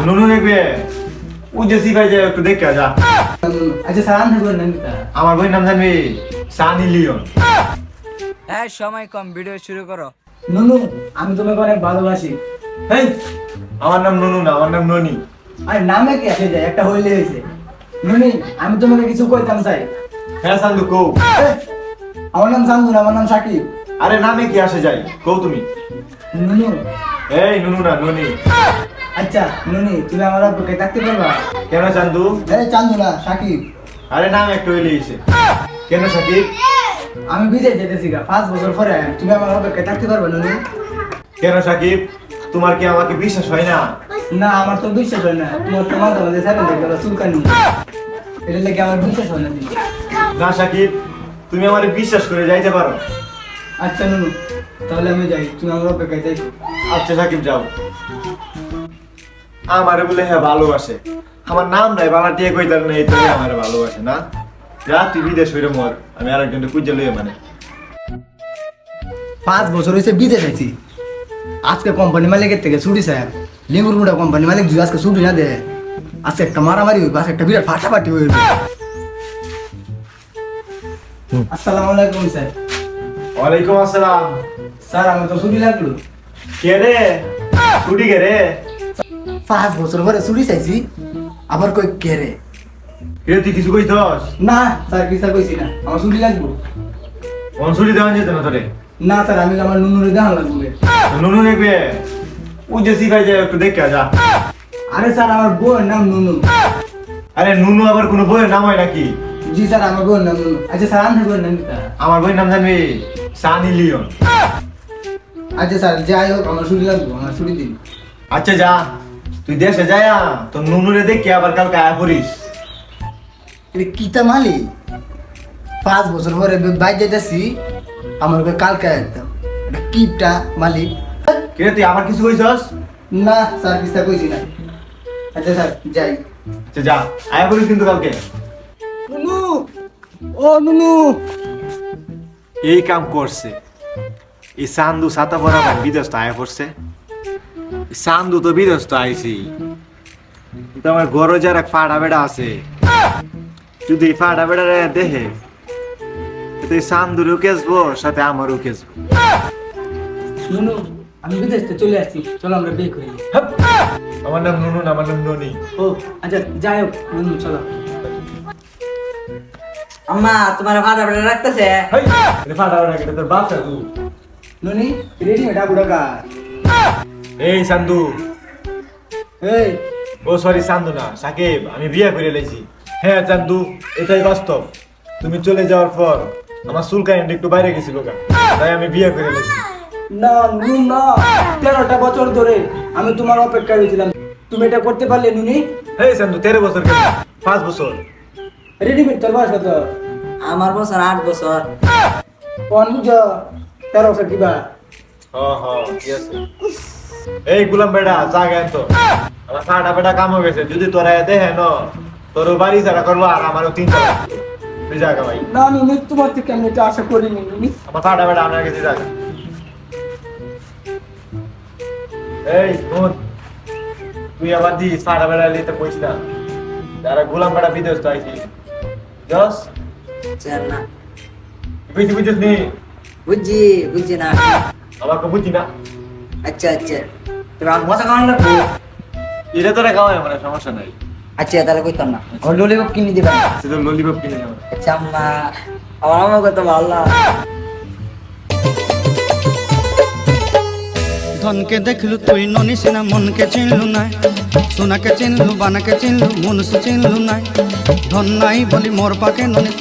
নুনু দেখবে ও যে সিপাই যায় একটু দেখে যা। আচ্ছা স্যার আমি বলুন না আমার বইয়ের নাম জানবি সানি লিওন। হ্যাঁ সময় কম, ভিডিও শুরু করো। নুনু আমি তোমাকে অনেক ভালোবাসি। হেই আমার নাম নুনু না, আমার নাম ননি। আরে নামে কি আসে যায়, একটা হইলে হয়েছে। নুনি আমি তোমাকে কিছু কইতাম চাই। হ্যাঁ সান্দু কও। আমার নাম চান্দু না, আমার নাম সাকিব। আরে নামে কি আসে যায় কও তুমি। নুনু এই নুনু না ননি। আচ্ছা নুনি তুমি আমার অপেক্ষা থাকতে পারবা? কেন চান্দু? আরে চান্দু না সাকিব। আরে নাম একটু হইলে এসে কেন সাকিব? আমি বিদেশ যেতেছি গা 5 বছর পরে, তুমি আমার অপেক্ষা থাকতে পারবা নুনি? কেন সাকিব তোমার কি আমাকে বিশ্বাস হয় না? না আমার তো বিশ্বাস হয় না, তোমার তো মাথা মধ্যে সারেন দেখবে চুলকানি, এটা লেগে আমার বিশ্বাস হয় না। না সাকিব তুমি আমার বিশ্বাস করে যাইতে পারো। আচ্ছা নুনু তাহলে আমি যাই, তুমি আমার অপেক্ষায় যাই। আচ্ছা সাকিব যাও। আমারে বলে হ্যাঁ ভালোবাসে, আমার নাম নাই বালা টিয়ে কইতার নেই তো আমারে ভালোবাসে না। যা তুই বিদেশ হইরে মর, আমি আরেকজনকে খুঁজে লইয়া মানে। 5 বছর হয়েছে বিদেশ আছি, আজকে কোম্পানি মালিকের থেকে ছুটি স্যার, লেবুর মুড়া কোম্পানি মালিক যদি আজকে ছুটি না দেয়, আজকে একটা মারামারি হইবে, আজকে একটা বিরাট ফাটাফাটি হইবে। আসসালামু আলাইকুম স্যার। ওয়ালাইকুম আসসালাম। স্যার আমার তো ছুটি লাগলো। কে রে ছুটি কে রে? 5 বছর পরে ছুটি চাইছি, আবার কই কে রে? কে তুই কিছু কইছস? না স্যার কি স্যার কইছি না, আমার ছুটি লাগবো। কোন ছুটি দেওয়া যেত না তোরে? না স্যার আমি আমার নুনুরে দেখান লাগবে। নুনু দেখবে ও যে সিপাই যায় একটু দেখে যা। আরে স্যার আমার বউয়ের নাম নুনু। আরে নুনু আবার কোনো বইয়ের নাম হয় নাকি? জি স্যার আমার বউয়ের নাম নুনু। আচ্ছা স্যার আমি বউয়ের নাম কি? আমার বইয়ের নাম জানবি সানি লিওন। আচ্ছা স্যার যাই হোক আমার ছুটি লাগবো, আমার ছুটি দিন। আচ্ছা যা, তুই দেশে যায় তো নুনুরে দেখে আবার কালকে আয়া করিস। এটা কিতা মালি 5 বছর পরে বাইরে যাচ্ছি, আমার ওকে কালকে একদম এটা কিপটা মালিক। কে তুই আবার কিছু কইছস? না স্যার কিস্তা কইছি না। আচ্ছা স্যার যাই। আচ্ছা যা, আয়া করিস কিন্তু কালকে। নুনু ও নুনু এই কাম করছে এই সান্দু ছাতা পরা বিদেশ তো আয়া পড়ছে। সান্দু তো বিদেশ তো আইছি, কিন্তু আমার ঘরে যার এক ফাটা বেড়া আছে, যদি এই ফাটা বেড়া দেখে এই সান্দুরও কেসবো সাথে আমারও কেসবো। নুনু আমি বিদেশ থেকে চলে আসছি, চলো আমরা বিয়ে করি। আমার নাম নুনু না, আমার নাম ননি। ও আচ্ছা যাই হোক নুনু চলো। আম্মা তোমার ভাড়া বেড়ে রাখতেছে। ফাটা বেড়া কেটে তোর বাচ্চা তুই। নুনি রেডি মেটা বুড়াকা। এই সান্দু, এই ও সরি সান্দু না সাকিব, আমি বিয়ে করে লেছি। হ্যাঁ চান্দু এটাই বাস্তব, তুমি চলে যাওয়ার পর আমার চুলকানিটা একটু বাইরে গেছিল গা, তাই আমি বিয়ে করে লেছি। না নুনু না, 13টা বছর ধরে আমি তোমার অপেক্ষায় রয়েছিলাম, তুমি এটা করতে পারলে নুনি? এই চান্দু 13 বছর কেন, 5 বছর। রেডিমেড তোর বয়স কত? আমার বছর 8 বছর। কোন বুঝো 13 বছর কিবা? ঠিক আছে। এই গুলাম বেটা জাগেন তো, আমার ফাটা বেটা কাম হয়ে গেছে, যদি তোরা দেখে ন তোর বাড়ি ছাড়া করবো আর আমারও 3 টাকা তুই জায়গা ভাই। না নুনি তোমার থেকে আমি এটা আশা করিনি নুনি। আমার ফাটা বেটা আমার কাছে জায়গা। এই শোন, তুই আবার দিস ফাটা বেটা লিতে পয়সা, যারা গোলাম বেটা বিদেশ তো আইছি জস চেন না, বুঝিস নি? বুঝছি না। আমার তো বুঝি না। আচ্ছা আচ্ছা, তুমি আমার মজা কেমন লাগবো? এটা তোরা খাওয়াই মানে সমস্যা নাই। আচ্ছা তাহলে কইতাম না, আমার ললিপপ কিনে দিবা। সেটা ললিপপ কিনে যাবো। আচ্ছা আম্মা, আমার আম্মা কত ভালো। ধনকে দেখলু তুই ননি সিনা মনকে চিনলু নাই, সোনাকে চিনলু বানাকে চিনলু মনুষ্য চিনলু নাই, ধন নাই বলি মোর পাকে ননি।